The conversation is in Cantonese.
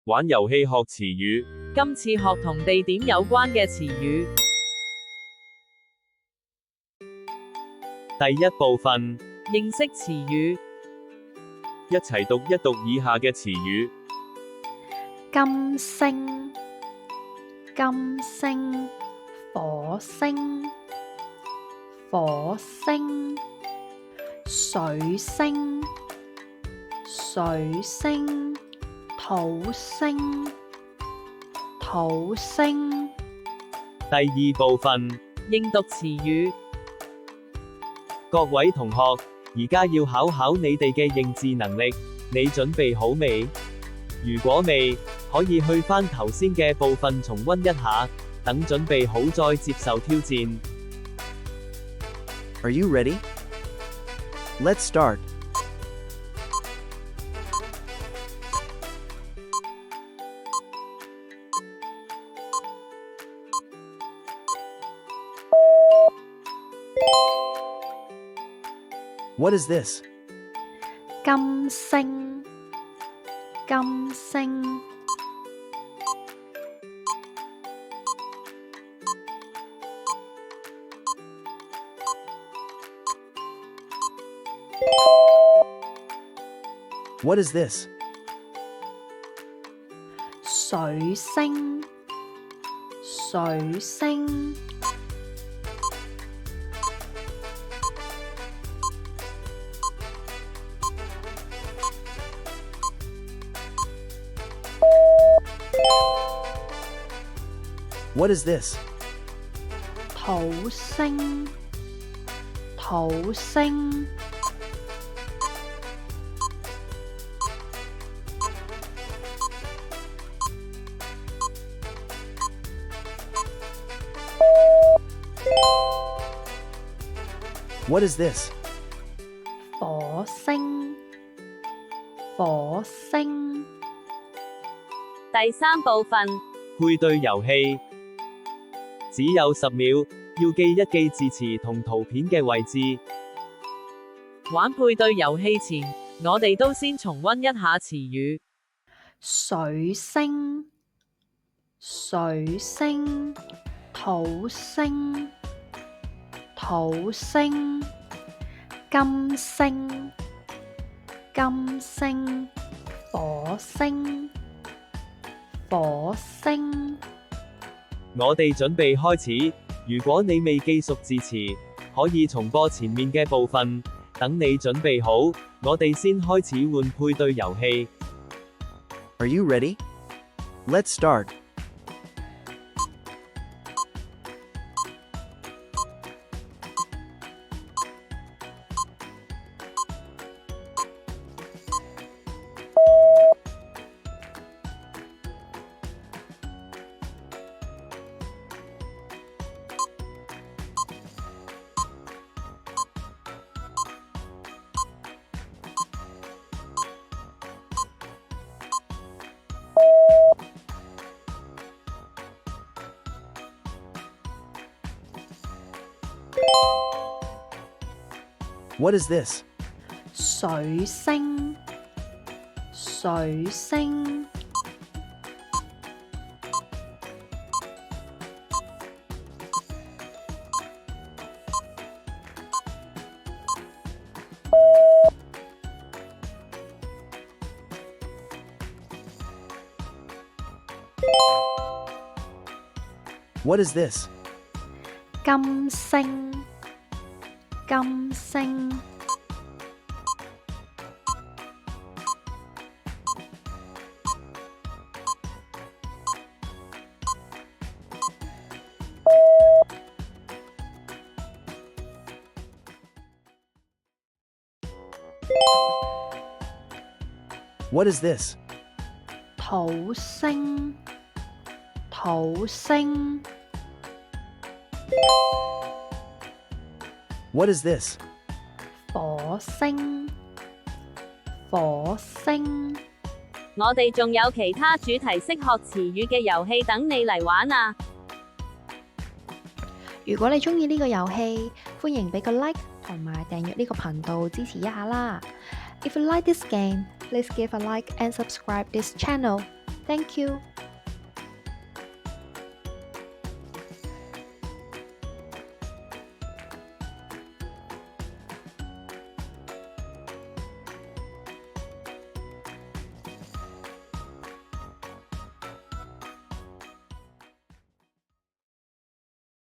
玩遊戲學詞語。今次學同地點有關嘅詞語。第一部分，認識詞語。一齊讀一讀以下嘅詞語。金星、金星、火星、火星、水星、水星、土星、土星。第二部分，應讀詞語。各位同學，而家要考考你哋嘅認字能力，你準備好未？如果未，可以去返頭先嘅部分重溫一下，等準備好再接受挑戰。Are you ready? Let's start. What is this? 金星、金星。What is this? 水星、水星。What is this? 土星、土星。What is this? 火星、火星。第三部分，配對遊戲，只有10秒，要記一記字詞同圖片嘅位置。玩配對遊戲前，我哋都先重溫一下詞語。水星、水星、土星、土星、金星、金星、火星、火星。我哋準備開始，如果你未記熟字詞，可以重播前面嘅部分。等你準備好，我哋先開始換配對遊戲。Are you ready? Let's start. What is this? 水星、水星。What is this? 金星、金星。What is this? 土星、土星。What is this? 火星、火星。我哋仲有其他主題式學詞語嘅遊戲等你嚟玩啊！如果你中意呢個遊戲，歡迎俾個 like 同埋訂閱呢個頻道支持一下啦。If you like this game, please give a like and subscribe this channel. Thank you。